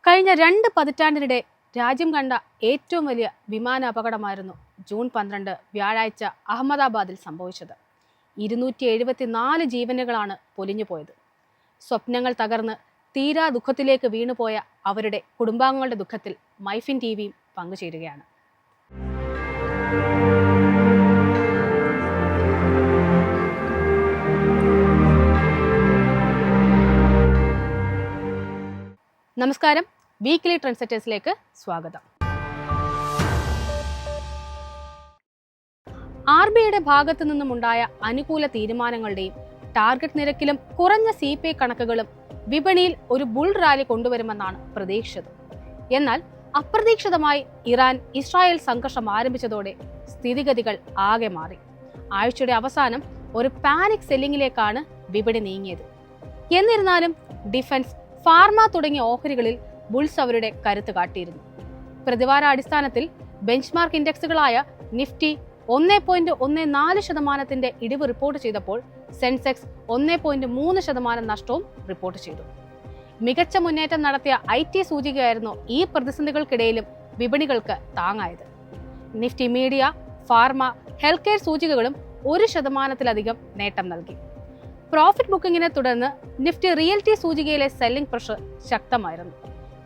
കഴിഞ്ഞ 2 പതിറ്റാണ്ടിനിടെ രാജ്യം കണ്ട ഏറ്റവും വലിയ വിമാന അപകടമായിരുന്നു ജൂൺ 12 വ്യാഴാഴ്ച അഹമ്മദാബാദിൽ സംഭവിച്ചത്. 274 ജീവനുകളാണ് പൊലിഞ്ഞുപോയത്. സ്വപ്നങ്ങൾ തകർന്ന് തീരാ ദുഃഖത്തിലേക്ക് വീണുപോയ അവരുടെ കുടുംബാംഗങ്ങളുടെ ദുഃഖത്തിൽ മൈഫിൻ ടിവിയും പങ്കുചേരുകയാണ്. നമസ്കാരം, വീക്ക്ലി ട്രെൻഡ്സെറ്റേഴ്സിലേക്ക് സ്വാഗതം. RBIയുടെ ഭാഗത്തു നിന്നുമുണ്ടായ അനുകൂല തീരുമാനങ്ങളുടെയും ടാർഗറ്റ് നിരക്കിലും കുറഞ്ഞ CPI കണക്കുകളും വിപണിയിൽ ഒരു ബുൾ റാലി കൊണ്ടുവരുമെന്നാണ് പ്രതീക്ഷിച്ചത്. എന്നാൽ അപ്രതീക്ഷിതമായി ഇറാൻ ഇസ്രായേൽ സംഘർഷം ആരംഭിച്ചതോടെ സ്ഥിതിഗതികൾ ആകെ മാറി. ആഴ്ചയുടെ അവസാനം ഒരു പാനിക് സെല്ലിംഗിലേക്കാണ് വിപണി നീങ്ങിയത്. എന്നിരുന്നാലും ഡിഫൻസ്, ഫാർമ തുടങ്ങിയ ഓഹരികളിൽ ബുൾസ് അവരുടെ കരുത്ത് കാട്ടിയിരുന്നു. പ്രതിവാരാടിസ്ഥാനത്തിൽ ബെഞ്ച്മാർക്ക് ഇൻഡെക്സുകളായ നിഫ്റ്റി 1.14% ഇടിവ് റിപ്പോർട്ട് ചെയ്തപ്പോൾ സെൻസെക്സ് 1.3% നഷ്ടവും റിപ്പോർട്ട് ചെയ്തു. മികച്ച മുന്നേറ്റം നടത്തിയ IT സൂചികയായിരുന്നു ഈ പ്രതിസന്ധികൾക്കിടയിലും വിപണികൾക്ക് താങ്ങായത്. Nifty media, pharma, health care സൂചികകളും 1% നേട്ടം നൽകി. പ്രോഫിറ്റ് ബുക്കിങ്ങിനെ തുടർന്ന് നിഫ്റ്റി റിയൽറ്റി സൂചികയിലെ സെല്ലിംഗ് പ്രഷർ ശക്തമായിരുന്നു.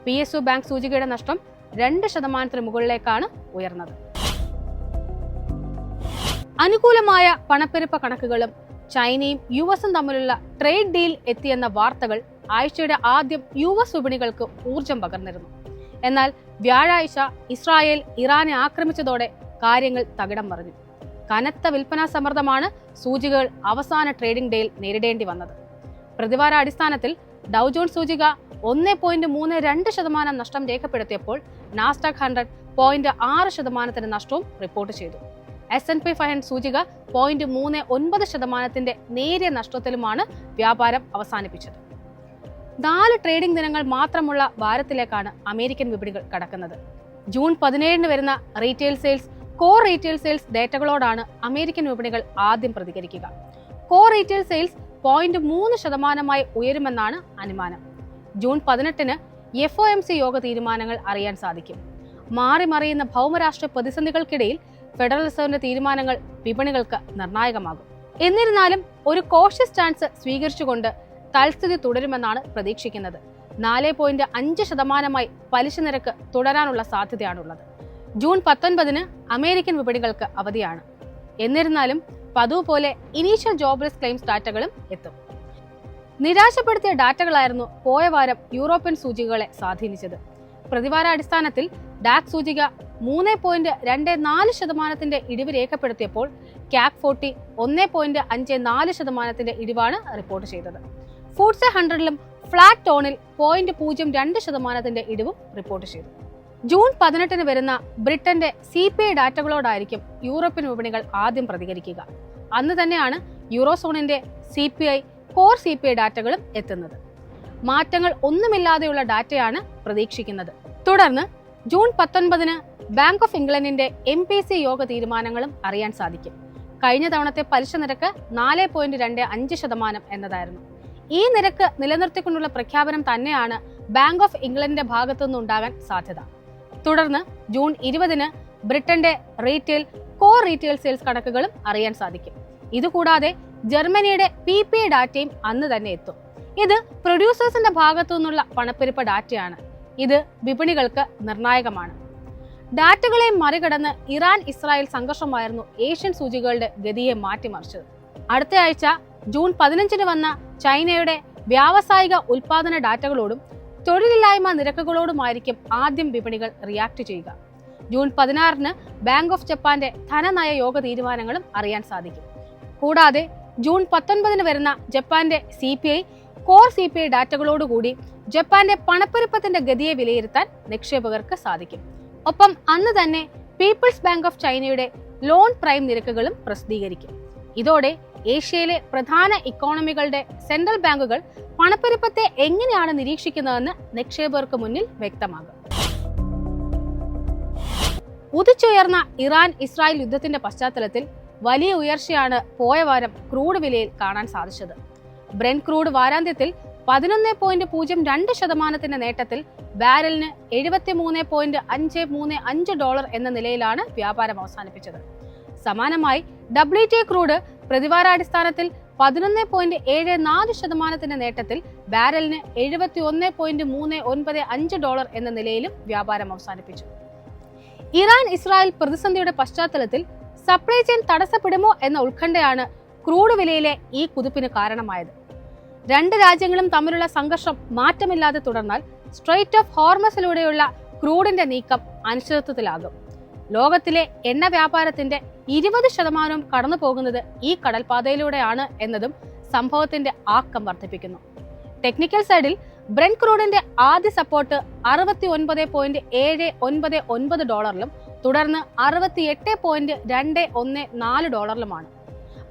PSU ബാങ്ക് സൂചികയുടെ നഷ്ടം 2% മുകളിലേക്കാണ് ഉയർന്നത്. അനുകൂലമായ പണപ്പെരുപ്പ കണക്കുകളും ചൈനയും US തമ്മിലുള്ള ട്രേഡ് ഡീൽ എത്തിയെന്ന വാർത്തകൾ ആഴ്ചയുടെ ആദ്യം US വിപണികൾക്ക് ഊർജം പകർന്നിരുന്നു. എന്നാൽ വ്യാഴാഴ്ച ഇസ്രായേൽ ഇറാനെ ആക്രമിച്ചതോടെ കാര്യങ്ങൾ തകിടം മറിഞ്ഞു. കനത്ത വിൽപ്പനാ സമ്മർദ്ദമാണ് സൂചികകൾ അവസാന ട്രേഡിംഗ് ഡേയിൽ നേരിടേണ്ടി വന്നത്. പ്രതിവാരാടിസ്ഥാനത്തിൽ ഡൗ ജോൺസ് സൂചിക 1.32% നഷ്ടം രേഖപ്പെടുത്തിയപ്പോൾ നാസ്ഡാക്ക് 100 0.6% നഷ്ടവും റിപ്പോർട്ട് ചെയ്തു. S&P 500 സൂചിക 0.39% നേരിയ നഷ്ടത്തിലുമാണ് വ്യാപാരം അവസാനിപ്പിച്ചത്. 4 ട്രേഡിംഗ് ദിനങ്ങൾ മാത്രമുള്ള വാരത്തിലേക്കാണ് അമേരിക്കൻ വിപണികൾ കടക്കുന്നത്. ജൂൺ 17 വരുന്ന retail sales, core retail sales ഡേറ്റകളോടാണ് അമേരിക്കൻ വിപണികൾ ആദ്യം പ്രതികരിക്കുക. കോർ റീറ്റെയിൽ സെയിൽസ് 0.3% ഉയരുമെന്നാണ് അനുമാനം. ജൂൺ 18 FOMC യോഗ തീരുമാനങ്ങൾ അറിയാൻ സാധിക്കും. മാറി മറിയുന്ന ഭൗമരാഷ്ട്ര പ്രതിസന്ധികൾക്കിടയിൽ ഫെഡറൽ റിസർവിന്റെ തീരുമാനങ്ങൾ വിപണികൾക്ക് നിർണായകമാകും. എന്നിരുന്നാലും ഒരു കോഷ്യസ് സ്റ്റാൻസ് സ്വീകരിച്ചുകൊണ്ട് തൽസ്ഥിതി തുടരുമെന്നാണ് പ്രതീക്ഷിക്കുന്നത്. 4.5% പലിശ നിരക്ക് തുടരാനുള്ള സാധ്യതയാണുള്ളത്. ജൂൺ 19 അമേരിക്കൻ വിപണികൾക്ക് അവധിയാണ്. എന്നിരുന്നാലും പതിവ് പോലെ ഇനീഷ്യൽ ജോബ്ലെസ് ക്ലെയിംസ് ഡാറ്റകളും എത്തും. നിരാശപ്പെടുത്തിയ ഡാറ്റകളായിരുന്നു പോയ വാരം യൂറോപ്യൻ സൂചികകളെ സ്വാധീനിച്ചത്. പ്രതിവാരാടിസ്ഥാനത്തിൽ ഡാക് സൂചിക 3.24% ഇടിവ് രേഖപ്പെടുത്തിയപ്പോൾ CAC 40 1.54% ഇടിവാണ് റിപ്പോർട്ട് ചെയ്തത്. FTSE 100ലും ഫ്ലാറ്റ് ടോണിൽ 0.02% ഇടിവും റിപ്പോർട്ട് ചെയ്തു. ജൂൺ 18 വരുന്ന ബ്രിട്ടന്റെ CPI ഡാറ്റകളോടായിരിക്കും യൂറോപ്യൻ വിപണികൾ ആദ്യം പ്രതികരിക്കുക. അന്ന് തന്നെയാണ് യൂറോസോണിന്റെ CPI, കോർ CPI ഡാറ്റകളും എത്തുന്നത്. മാറ്റങ്ങൾ ഒന്നുമില്ലാതെയുള്ള ഡാറ്റയാണ് പ്രതീക്ഷിക്കുന്നത്. തുടർന്ന് ജൂൺ 19 ബാങ്ക് ഓഫ് ഇംഗ്ലണ്ടിന്റെ MPC യോഗ തീരുമാനങ്ങളും അറിയാൻ സാധിക്കും. കഴിഞ്ഞ തവണത്തെ പലിശ നിരക്ക് 4.25% എന്നതായിരുന്നു. ഈ നിരക്ക് നിലനിർത്തിക്കൊണ്ടുള്ള പ്രഖ്യാപനം തന്നെയാണ് ബാങ്ക് ഓഫ് ഇംഗ്ലണ്ടിന്റെ ഭാഗത്തുനിന്നുണ്ടാകാൻ സാധ്യത. തുടർന്ന് ജൂൺ 20 ബ്രിട്ടന്റെ റീറ്റെയിൽ, കോർ റീറ്റെയിൽ സെയിൽസ് കണക്കുകളും അറിയാൻ സാധിക്കും. ഇതുകൂടാതെ ജർമ്മനിയുടെ PPI ഡാറ്റയും അന്ന് തന്നെ എത്തും. ഇത് പ്രൊഡ്യൂസേഴ്സിന്റെ ഭാഗത്തു നിന്നുള്ള പണപ്പെരുപ്പ ഡാറ്റയാണ്. ഇത് വിപണികൾക്ക് നിർണായകമാണ്. ഡാറ്റകളെ മറികടന്ന് ഇറാൻ ഇസ്രായേൽ സംഘർഷമായിരുന്നു ഏഷ്യൻ സൂചികകളുടെ ഗതിയെ മാറ്റിമറിച്ചത്. അടുത്ത ആഴ്ച ജൂൺ 15 വന്ന ചൈനയുടെ വ്യാവസായിക ഉൽപാദന ഡാറ്റകളോടും തൊഴിലില്ലായ്മ നിരക്കുകളോടുമായിരിക്കും ആദ്യം വിപണികൾ റിയാക്ട് ചെയ്യുക. ജൂൺ 16 ബാങ്ക് ഓഫ് ജപ്പാന്റെ ധനനയ യോഗ തീരുമാനങ്ങളും അറിയാൻ സാധിക്കും. കൂടാതെ ജൂൺ 19 വരുന്ന ജപ്പാന്റെ CPI, കോർ CPI ഡാറ്റകളോടുകൂടി ജപ്പാന്റെ പണപ്പെരുപ്പത്തിന്റെ ഗതിയെ വിലയിരുത്താൻ നിക്ഷേപകർക്ക് സാധിക്കും. ഒപ്പം അന്ന് തന്നെ പീപ്പിൾസ് ബാങ്ക് ഓഫ് ചൈനയുടെ ലോൺ പ്രൈം നിരക്കുകളും പ്രസിദ്ധീകരിക്കും. ഇതോടെ ഏഷ്യയിലെ പ്രധാന ഇക്കോണമികളുടെ സെൻട്രൽ ബാങ്കുകൾ പണപ്പെരുപ്പത്തെ എങ്ങനെയാണ് നിരീക്ഷിക്കുന്നതെന്ന് നിക്ഷേപകർക്ക് മുന്നിൽ വ്യക്തമാകും. ഉദിച്ചുയർന്ന ഇറാൻ ഇസ്രായേൽ യുദ്ധത്തിന്റെ പശ്ചാത്തലത്തിൽ വലിയ ഉയർച്ചയാണ് പോയ വാരം ക്രൂഡ് വിലയിൽ കാണാൻ സാധിച്ചത്. ബ്രെന്റ് ക്രൂഡ് വാരാന്ത്യത്തിൽ 11.02% നേട്ടത്തിൽ ബാരലിന് $73.535 എന്ന നിലയിലാണ് വ്യാപാരം അവസാനിപ്പിച്ചത്. സമാനമായി WTI ക്രൂഡ് പ്രതിവാരാടിസ്ഥാനത്തിൽ 11.74% നേട്ടത്തിൽ ബാരലിന് $71.395 എന്ന നിലയിലും വ്യാപാരം അവസാനിപ്പിച്ചു. ഇറാൻ ഇസ്രായേൽ പ്രതിസന്ധിയുടെ പശ്ചാത്തലത്തിൽ സപ്ലൈ ചെയിൻ തടസ്സപ്പെടുമോ എന്ന ഉത്കണ്ഠയാണ് ക്രൂഡ് വിലയിലെ ഈ കുതിപ്പിന് കാരണമായത്. രണ്ട് രാജ്യങ്ങളും തമ്മിലുള്ള സംഘർഷം മാറ്റമില്ലാതെ തുടർന്നാൽ സ്ട്രെയിറ്റ് ഓഫ് ഹോർമസിലൂടെയുള്ള ക്രൂഡിന്റെ നീക്കം അനിശ്ചിതത്വത്തിലാകും. ലോകത്തിലെ എണ്ണ വ്യാപാരത്തിന്റെ 20% കടന്നു പോകുന്നത് ഈ കടൽപാതയിലൂടെയാണ് എന്നതും സംഭവത്തിന്റെ ആക്കം വർദ്ധിപ്പിക്കുന്നു. ടെക്നിക്കൽ സൈഡിൽ ബ്രെന്റ് ക്രൂഡിന്റെ ആദ്യ സപ്പോർട്ട് $69.799 തുടർന്ന് $68.214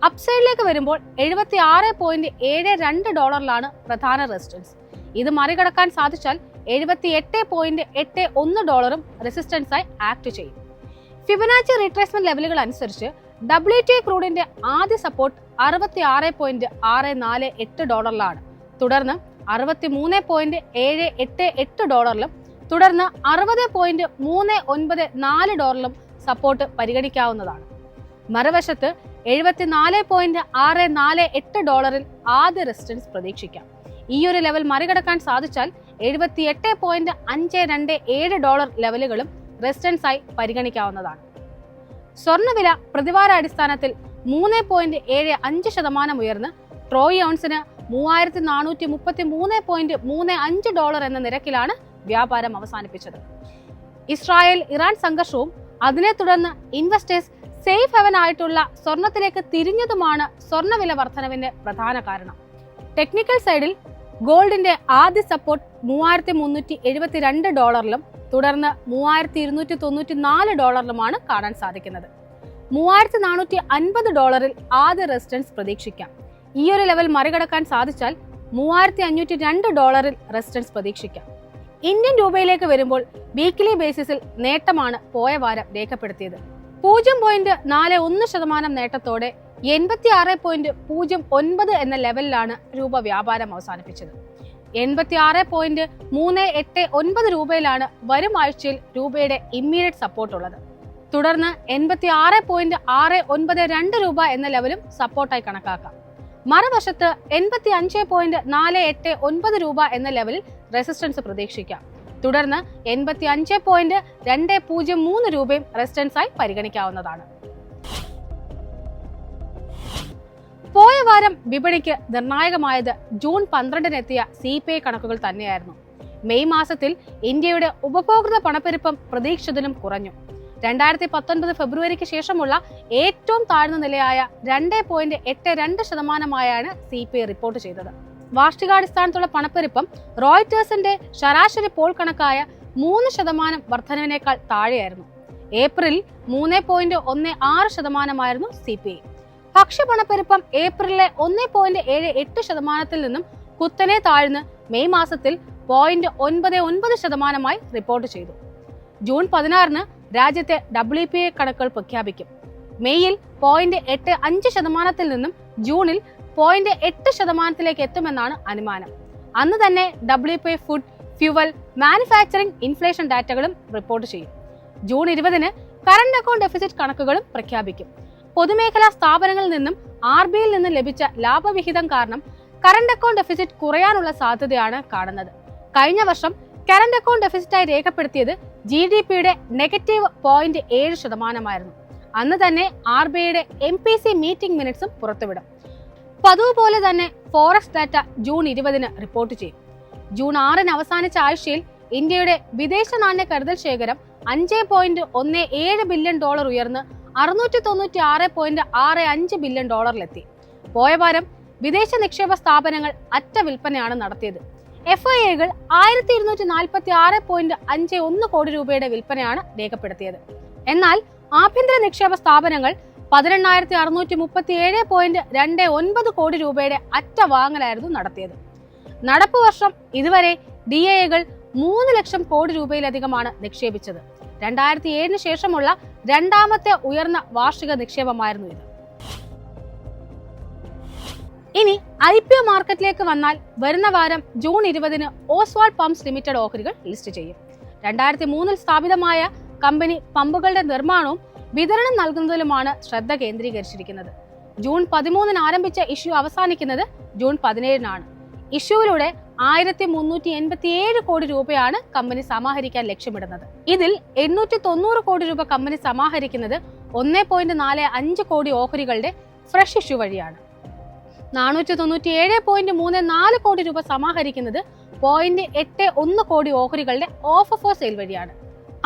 അപ്സൈഡിലേക്ക് വരുമ്പോൾ $76.72 പ്രധാന റെസിസ്റ്റൻസ്. ഇത് മറികടക്കാൻ സാധിച്ചാൽ $78.81 റെസിസ്റ്റൻസായി ആക്ട് ചെയ്യും. ഫിബനാച്ചി റീട്രേസ്മെന്റ് ലെവലുകൾ അനുസരിച്ച് WTI ക്രൂഡിന്റെ ആദ്യ സപ്പോർട്ട് $64.648 തുടർന്ന് $63.788 തുടർന്ന് $60.394 സപ്പോർട്ട് പരിഗണിക്കാവുന്നതാണ്. മറുവശത്ത് $74.648 ആദ്യ റെസിസ്റ്റൻസ് പ്രതീക്ഷിക്കാം. ഈയൊരു ലെവൽ മറികടക്കാൻ സാധിച്ചാൽ $78.527 ലെവലുകളും റെസിസ്റ്റൻസായി പരിഗണിക്കാവുന്നതാണ്. സ്വർണ്ണവില പ്രതിവാരാടിസ്ഥാനത്തിൽ 3.75% ഉയർന്ന് ട്രോയ് ഔൺസിന് $3433.35 എന്ന നിരക്കിലാണ് വ്യാപാരം അവസാനിപ്പിച്ചത്. ഇസ്രായേൽ ഇറാൻ സംഘർഷവും അതിനെ തുടർന്ന് ഇൻവെസ്റ്റേഴ്സ് സേഫ് ഹെവൻ ആയിട്ടുള്ള സ്വർണത്തിലേക്ക് തിരിഞ്ഞതുമാണ് സ്വർണ്ണവില വർധനവിന്റെ പ്രധാന കാരണം. ടെക്നിക്കൽ സൈഡിൽ ഗോൾഡിന്റെ ആദ്യ സപ്പോർട്ട് $3372 തുടർന്ന് $3294 കാണാൻ സാധിക്കുന്നത്. $3450 ആദ്യ റെസിസ്റ്റൻസ് പ്രതീക്ഷിക്കാം. ഈയൊരു ലെവൽ മറികടക്കാൻ സാധിച്ചാൽ $3502 റെസിസ്റ്റൻസ് പ്രതീക്ഷിക്കാം. ഇന്ത്യൻ രൂപയിലേക്ക് വരുമ്പോൾ വീക്ക്ലി ബേസിസിൽ നേട്ടമാണ് പോയ വാരം രേഖപ്പെടുത്തിയത്. 0.41% നേട്ടത്തോടെ 86.09 എന്ന ലെവലിലാണ് രൂപ വ്യാപാരം അവസാനിപ്പിച്ചത്. 86.389 രൂപയിലാണ് വരും ആഴ്ചയിൽ രൂപയുടെ ഇമ്മീഡിയറ്റ് സപ്പോർട്ട് ഉള്ളത്. തുടർന്ന് 86.692 രൂപ എന്ന ലെവലും സപ്പോർട്ടായി കണക്കാക്കാം. മറുവശത്ത് 85.489 രൂപ എന്ന ലെവലിൽ റെസിസ്റ്റൻസ് പ്രതീക്ഷിക്കാം. തുടർന്ന് 85.203 രൂപയും റെസിസ്റ്റൻസായി പരിഗണിക്കാവുന്നതാണ്. പോയ വാരം വിപണിക്ക് നിർണായകമായത് ജൂൺ 12 CPI കണക്കുകൾ തന്നെയായിരുന്നു. മെയ് മാസത്തിൽ ഇന്ത്യയുടെ ഉപഭോക്തൃ പണപ്പെരുപ്പം പ്രതീക്ഷിച്ചതിലും കുറഞ്ഞു. 2019 ഫെബ്രുവരിക്ക് ശേഷമുള്ള ഏറ്റവും താഴ്ന്ന നിലയായ 2.82% CPI റിപ്പോർട്ട് ചെയ്തത്. വാർഷികാടിസ്ഥാനത്തുള്ള പണപ്പെരുപ്പം റോയിറ്റേഴ്സിന്റെ ശരാശരി പോൾ കണക്കായ 3% വർധനവിനേക്കാൾ താഴെയായിരുന്നു. ഏപ്രിലിൽ 3.16% CPI. ഭക്ഷ്യപണപ്പെരുപ്പം ഏപ്രിലിലെ 1.78% നിന്നും കുത്തനെ താഴ്ന്ന് മെയ് മാസത്തിൽ 0.99% റിപ്പോർട്ട് ചെയ്തു. ജൂൺ 16 രാജ്യത്തെ WPI കണക്കുകൾ പ്രഖ്യാപിക്കും. മെയ്യിൽ 0.85% നിന്നും ജൂണിൽ 0.8% എത്തുമെന്നാണ് അനുമാനം. അന്ന് തന്നെ WPI food, fuel, manufacturing, inflation ഡാറ്റകളും റിപ്പോർട്ട് ചെയ്യും. ജൂൺ 20 കറന്റ് അക്കൗണ്ട് ഡെഫിസിറ്റ് കണക്കുകളും പ്രഖ്യാപിക്കും. പൊതുമേഖലാ സ്ഥാപനങ്ങളിൽ നിന്നും RBIയിൽ നിന്നും ലഭിച്ച ലാഭവിഹിതം കാരണം കറന്റ് അക്കൗണ്ട് ഡെഫിസിറ്റ് കുറയാനുള്ള സാധ്യതയാണ് കാണുന്നത്. കഴിഞ്ഞ വർഷം കറന്റ് അക്കൗണ്ട് ഡെഫിസിറ്റായി രേഖപ്പെടുത്തിയത് GDPയുടെ -0.7%. അന്ന് തന്നെ RBIയുടെ MPC മീറ്റിംഗ് മിനിറ്റ്സും പുറത്തുവിടും. പതിവ് പോലെ തന്നെ ഫോറക്സ് ഡാറ്റ ജൂൺ 20 റിപ്പോർട്ട് ചെയ്യും. ജൂൺ 6 അവസാനിച്ച ആഴ്ചയിൽ ഇന്ത്യയുടെ വിദേശ നാണ്യ കരുതൽ ശേഖരം $5.17 ബില്യൺ ഉയർന്ന് $696.65 ബില്യൺ പോയ വാരം വിദേശ നിക്ഷേപ സ്ഥാപനങ്ങൾ അറ്റ വിൽപ്പനയാണ് നടത്തിയത്. FIIകൾ 1246.51 കോടി രൂപയുടെ വിൽപ്പനയാണ് രേഖപ്പെടുത്തിയത്. എന്നാൽ ആഭ്യന്തര നിക്ഷേപ സ്ഥാപനങ്ങൾ 18637.29 കോടി രൂപയുടെ അറ്റ വാങ്ങലായിരുന്നു നടത്തിയത്. നടപ്പ് വർഷം ഇതുവരെ DIIകൾ 3 ലക്ഷം കോടി രൂപയിലധികമാണ് നിക്ഷേപിച്ചത്. 2007 ശേഷമുള്ള രണ്ടാമത്തെ ഉയർന്ന വാർഷിക നിക്ഷേപമായിരുന്നു ഇത്. ഇനി IPO മാർക്കറ്റിലേക്ക് വന്നാൽ വരുന്ന വാരം ജൂൺ 20 ഓസ്വാൾഡ് പമ്പ്സ് ലിമിറ്റഡ് ഓഹരികൾ ലിസ്റ്റ് ചെയ്യും. 2003 സ്ഥാപിതമായ കമ്പനി പമ്പുകളുടെ നിർമ്മാണവും വിതരണം നൽകുന്നതിലുമാണ് ശ്രദ്ധ കേന്ദ്രീകരിച്ചിരിക്കുന്നത്. ജൂൺ 13 ആരംഭിച്ച ഇഷ്യൂ അവസാനിക്കുന്നത് ജൂൺ 17 ഇഷ്യൂവിലൂടെ 1387 കോടി രൂപയാണ് കമ്പനി സമാഹരിക്കാൻ ലക്ഷ്യമിടുന്നത്. ഇതിൽ 890 കോടി രൂപ കമ്പനി സമാഹരിക്കുന്നത് 1.45 കോടി ഓഹരികളുടെ ഫ്രഷ് ഇഷ്യൂ വഴിയാണ്. 497.34 കോടി രൂപ സമാഹരിക്കുന്നത് 0.81 കോടി ഓഹരികളുടെ ഓഫർ ഫോർ സെയിൽ വഴിയാണ്.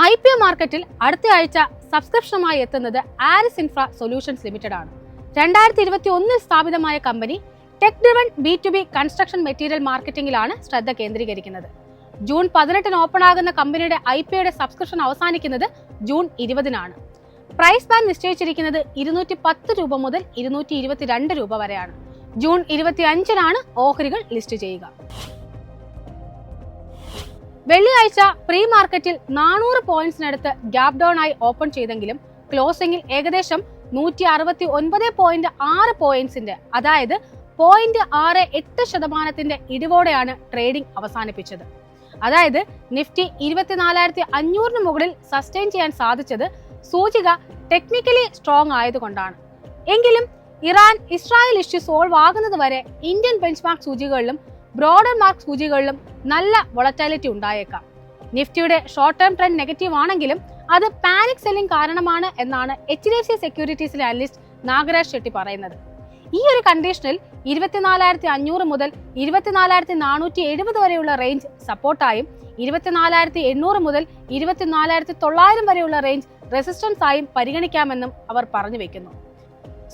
IPO മാർക്കറ്റിൽ അടുത്ത ആഴ്ച സബ്സ്ക്രിപ്ഷനുമായി എത്തുന്നത് ആരിസ് ഇൻഫ്ര സൊല്യൂഷൻസ് ലിമിറ്റഡ് ആണ്. 2021 സ്ഥാപിതമായ company tech driven B2B construction material മാർക്കറ്റിംഗിലാണ് ശ്രദ്ധ കേന്ദ്രീകരിക്കുന്നത്. ജൂൺ 18 ഓപ്പൺ ആകുന്ന കമ്പനിയുടെ IPOയുടെ സബ്സ്ക്രിപ്ഷൻ അവസാനിക്കുന്നത് ജൂൺ 20 പ്രൈസ് ബാൻഡ് നിശ്ചയിച്ചിരിക്കുന്നത് 210 രൂപ മുതൽ 222 രൂപ വരെയാണ്. ജൂൺ 25 ഓഹരികൾ ലിസ്റ്റ് ചെയ്യുക. വെള്ളിയാഴ്ച പ്രീ മാർക്കറ്റിൽ 400 പോയിന്റ്സിനടുത്ത് ഗ്യാപ് ഡൗൺ ആയി ഓപ്പൺ ചെയ്തെങ്കിലും ക്ലോസിംഗിൽ ഏകദേശം 169.6 പോയിന്റ്സിന്റെ അതായത് 0.68% ഇടിവോടെയാണ് ട്രേഡിംഗ് അവസാനിപ്പിച്ചത്. അതായത് നിഫ്റ്റി 24,500 മുകളിൽ സസ്റ്റെയിൻ ചെയ്യാൻ സാധിച്ചത് സൂചിക ടെക്നിക്കലി സ്ട്രോങ് ആയതുകൊണ്ടാണ്. എങ്കിലും ഇറാൻ ഇസ്രായേൽ ഇഷ്യൂ സോൾവ് ആകുന്നത് വരെ ഇന്ത്യൻ ബെഞ്ച്മാർക്ക് സൂചികകളിലും ബ്രോഡർ മാർക്ക് സൂചികകളിലും നല്ല വോളറ്റാലിറ്റി ഉണ്ടായേക്കാം. നിഫ്റ്റിയുടെ ഷോർട്ട് ടേം ട്രെൻഡ് നെഗറ്റീവ് ആണെങ്കിലും അത് പാനിക് സെല്ലിംഗ് കാരണമാണ് എന്നാണ് HDFC സെക്യൂരിറ്റീസിലെ അനലിസ്റ്റ് നാഗരാജ് ഷെട്ടി പറയുന്നത്. ഈ ഒരു കണ്ടീഷനിൽ 24,500 മുതൽ 24,470 വരെയുള്ള റേഞ്ച് സപ്പോർട്ടായും 24,800 മുതൽ 24,900 വരെയുള്ള റേഞ്ച് റെസിസ്റ്റൻസ് ആയും പരിഗണിക്കാമെന്നും അവർ പറഞ്ഞു വെക്കുന്നു.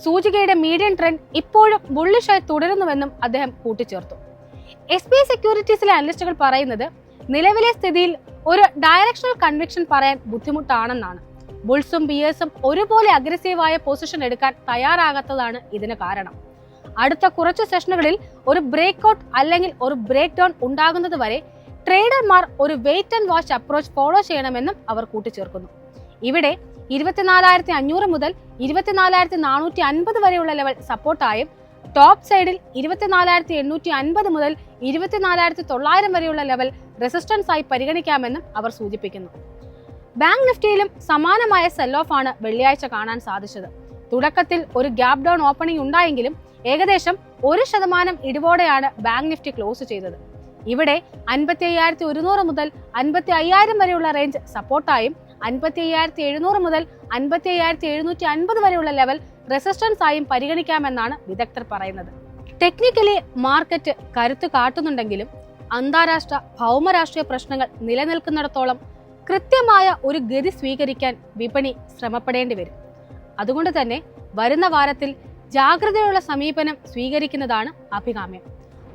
സൂചികയുടെ മീഡിയം ട്രെൻഡ് ഇപ്പോഴും ബുള്ളിഷായി തുടരുന്നുവെന്നും അദ്ദേഹം കൂട്ടിച്ചേർത്തു. SBI സെക്യൂരിറ്റീസിലെ അനലിസ്റ്റുകൾ പറയുന്നത് നിലവിലെ സ്ഥിതിയിൽ ഒരു ഡയറക്ഷണൽ കൺവിക്ഷൻ പറയാൻ ബുദ്ധിമുട്ടാണെന്നാണ്. ബുൾസും ബിയേഴ്സും ഒരുപോലെ അഗ്രസീവായ പൊസിഷൻ എടുക്കാൻ തയ്യാറാകാത്തതാണ് ഇതിന് കാരണം. അടുത്ത കുറച്ച് സെഷനുകളിൽ ഒരു ബ്രേക്ക് ഔട്ട് അല്ലെങ്കിൽ ഒരു ബ്രേക്ക് ഡൗൺ ഉണ്ടാകുന്നത് വരെ ട്രേഡർമാർ ഒരു wait and watch approach follow ചെയ്യണമെന്നും അവർ കൂട്ടിച്ചേർക്കുന്നു. ഇവിടെ 24,500 മുതൽ 24,450 വരെയുള്ള ലെവൽ സപ്പോർട്ടായും ടോപ്പ് സൈഡിൽ 24,850 മുതൽ 24,900 വരെയുള്ള ലെവൽ റെസിസ്റ്റൻസ് ആയി പരിഗണിക്കാമെന്നും അവർ സൂചിപ്പിക്കുന്നു. ബാങ്ക് നിഫ്റ്റിയിലും സമാനമായ സെൽ ഓഫ് ആണ് വെള്ളിയാഴ്ച കാണാൻ സാധിച്ചത്. തുടക്കത്തിൽ ഒരു ഗ്യാപ് ഡൗൺ ഓപ്പണിംഗ് ഉണ്ടായെങ്കിലും ഏകദേശം 1% ഇടിവോടെയാണ് ബാങ്ക് നിഫ്റ്റി ക്ലോസ് ചെയ്തത്. ഇവിടെ 55,100 മുതൽ 55,000 വരെയുള്ള റേഞ്ച് സപ്പോർട്ടായും 55,700 മുതൽ 55,750 വരെയുള്ള ലെവൽ റെസിസ്റ്റൻസ് ആയും പരിഗണിക്കാമെന്നാണ് വിദഗ്ധർ പറയുന്നത്. ടെക്നിക്കലി മാർക്കറ്റ് കരുത്ത് കാട്ടുന്നുണ്ടെങ്കിലും അന്താരാഷ്ട്ര ഭൗമരാഷ്ട്രീയ പ്രശ്നങ്ങൾ നിലനിൽക്കുന്നിടത്തോളം കൃത്യമായ ഒരു ഗതി സ്വീകരിക്കാൻ വിപണി ശ്രമപ്പെടേണ്ടി വരും. അതുകൊണ്ട് തന്നെ വരുന്ന വാരത്തിൽ ജാഗ്രതയുള്ള സമീപനം സ്വീകരിക്കുന്നതാണ് അഭികാമ്യം.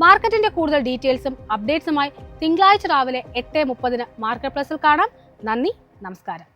മാർക്കറ്റിന്റെ കൂടുതൽ ഡീറ്റെയിൽസും അപ്ഡേറ്റ്സുമായി തിങ്കളാഴ്ച രാവിലെ 8:30 മാർക്കറ്റ് പ്ലസിൽ കാണാം. നന്ദി, നമസ്കാരം.